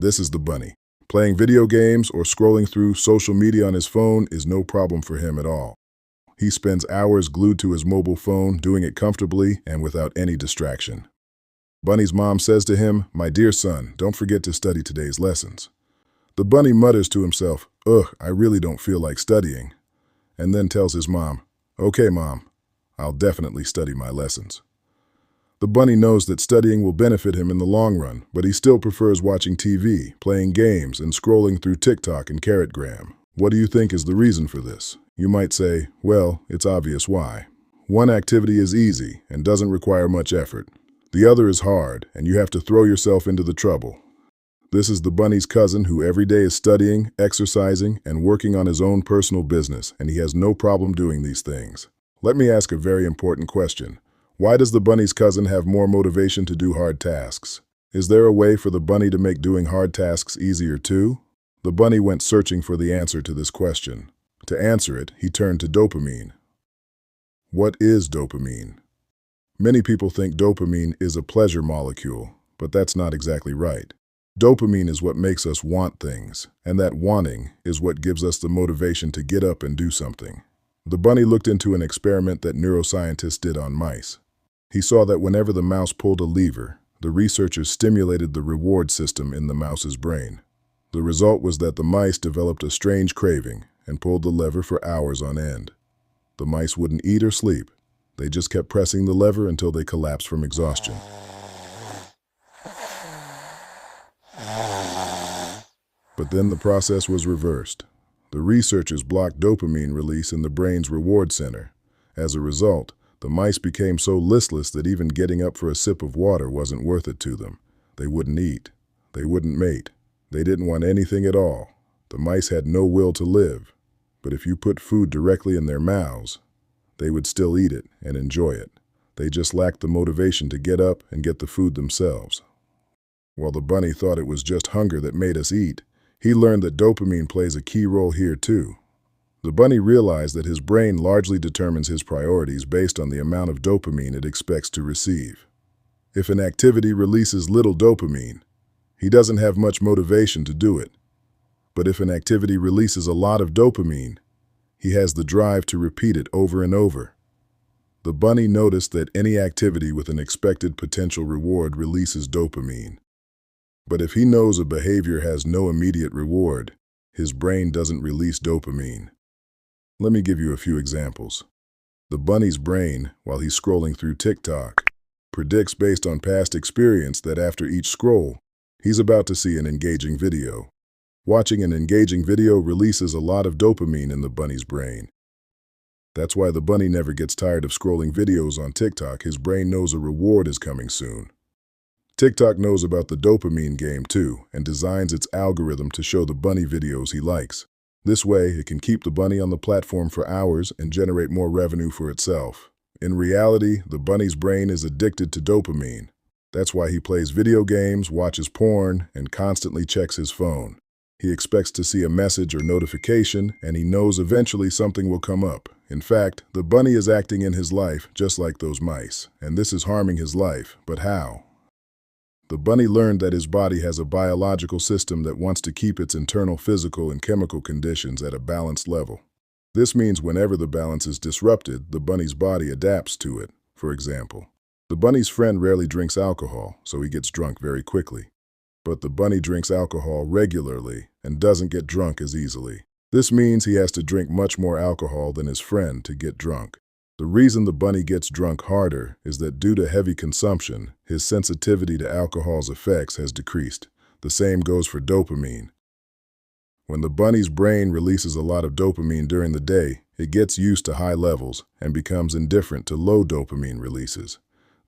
This is the bunny. Playing video games or scrolling through social media on his phone is no problem for him at all. He spends hours glued to his mobile phone, doing it comfortably and without any distraction. Bunny's mom says to him, "My dear son, don't forget to study today's lessons." The bunny mutters to himself, "Ugh, I really don't feel like studying," and then tells his mom, "Okay, Mom, I'll definitely study my lessons." The bunny knows that studying will benefit him in the long run, but he still prefers watching TV, playing games, and scrolling through TikTok and Carrotgram. What do you think is the reason for this? You might say, well, it's obvious why. One activity is easy and doesn't require much effort. The other is hard, and you have to throw yourself into the trouble. This is the bunny's cousin who every day is studying, exercising, and working on his own personal business, and he has no problem doing these things. Let me ask a very important question. Why does the bunny's cousin have more motivation to do hard tasks? Is there a way for the bunny to make doing hard tasks easier too? The bunny went searching for the answer to this question. To answer it, he turned to dopamine. What is dopamine? Many people think dopamine is a pleasure molecule, but that's not exactly right. Dopamine is what makes us want things, and that wanting is what gives us the motivation to get up and do something. The bunny looked into an experiment that neuroscientists did on mice. He saw that whenever the mouse pulled a lever, the researchers stimulated the reward system in the mouse's brain. The result was that the mice developed a strange craving and pulled the lever for hours on end. The mice wouldn't eat or sleep. They just kept pressing the lever until they collapsed from exhaustion. But then the process was reversed. The researchers blocked dopamine release in the brain's reward center. As a result, the mice became so listless that even getting up for a sip of water wasn't worth it to them. They wouldn't eat. They wouldn't mate. They didn't want anything at all. The mice had no will to live. But if you put food directly in their mouths, they would still eat it and enjoy it. They just lacked the motivation to get up and get the food themselves. While the bunny thought it was just hunger that made us eat, he learned that dopamine plays a key role here too. The bunny realized that his brain largely determines his priorities based on the amount of dopamine it expects to receive. If an activity releases little dopamine, he doesn't have much motivation to do it. But if an activity releases a lot of dopamine, he has the drive to repeat it over and over. The bunny noticed that any activity with an expected potential reward releases dopamine. But if he knows a behavior has no immediate reward, his brain doesn't release dopamine. Let me give you a few examples. The bunny's brain, while he's scrolling through TikTok, predicts based on past experience that after each scroll, he's about to see an engaging video. Watching an engaging video releases a lot of dopamine in the bunny's brain. That's why the bunny never gets tired of scrolling videos on TikTok. His brain knows a reward is coming soon. TikTok knows about the dopamine game too and designs its algorithm to show the bunny videos he likes. This way, it can keep the bunny on the platform for hours and generate more revenue for itself. In reality, the bunny's brain is addicted to dopamine. That's why he plays video games, watches porn, and constantly checks his phone. He expects to see a message or notification, and he knows eventually something will come up. In fact, the bunny is acting in his life just like those mice, and this is harming his life. But how? The bunny learned that his body has a biological system that wants to keep its internal physical and chemical conditions at a balanced level. This means whenever the balance is disrupted, the bunny's body adapts to it. For example, the bunny's friend rarely drinks alcohol, so he gets drunk very quickly. But the bunny drinks alcohol regularly and doesn't get drunk as easily. This means he has to drink much more alcohol than his friend to get drunk. The reason the bunny gets drunk harder is that due to heavy consumption, his sensitivity to alcohol's effects has decreased. The same goes for dopamine. When the bunny's brain releases a lot of dopamine during the day, it gets used to high levels and becomes indifferent to low dopamine releases.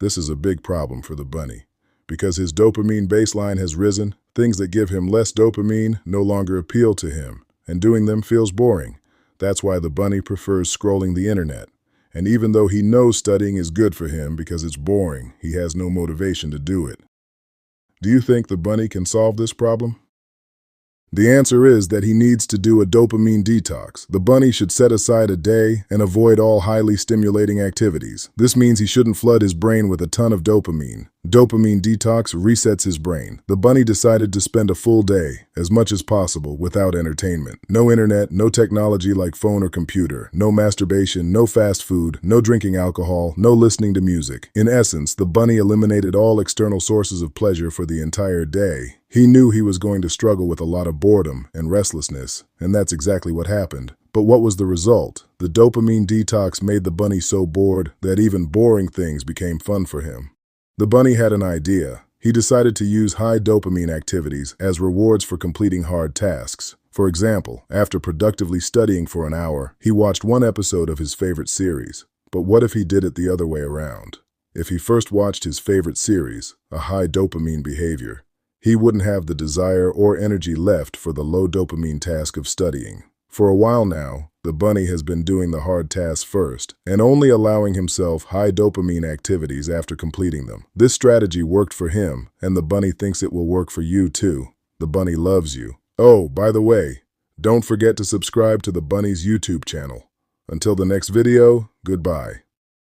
This is a big problem for the bunny. Because his dopamine baseline has risen, things that give him less dopamine no longer appeal to him, and doing them feels boring. That's why the bunny prefers scrolling the internet. And even though he knows studying is good for him because it's boring, he has no motivation to do it. Do you think the bunny can solve this problem? The answer is that he needs to do a dopamine detox. The bunny should set aside a day and avoid all highly stimulating activities. This means he shouldn't flood his brain with a ton of dopamine. Dopamine detox resets his brain. The bunny decided to spend a full day, as much as possible, without entertainment. No internet, no technology like phone or computer, no masturbation, no fast food, no drinking alcohol, no listening to music. In essence, the bunny eliminated all external sources of pleasure for the entire day. He knew he was going to struggle with a lot of boredom and restlessness, and that's exactly what happened. But what was the result? The dopamine detox made the bunny so bored that even boring things became fun for him. The bunny had an idea. He decided to use high dopamine activities as rewards for completing hard tasks. For example, after productively studying for an hour, he watched one episode of his favorite series. But what if he did it the other way around? If he first watched his favorite series, a high dopamine behavior, he wouldn't have the desire or energy left for the low dopamine task of studying. For a while now, the bunny has been doing the hard tasks first and only allowing himself high dopamine activities after completing them. This strategy worked for him, and the bunny thinks it will work for you too. The bunny loves you. Oh, by the way, don't forget to subscribe to the bunny's YouTube channel. Until the next video, goodbye.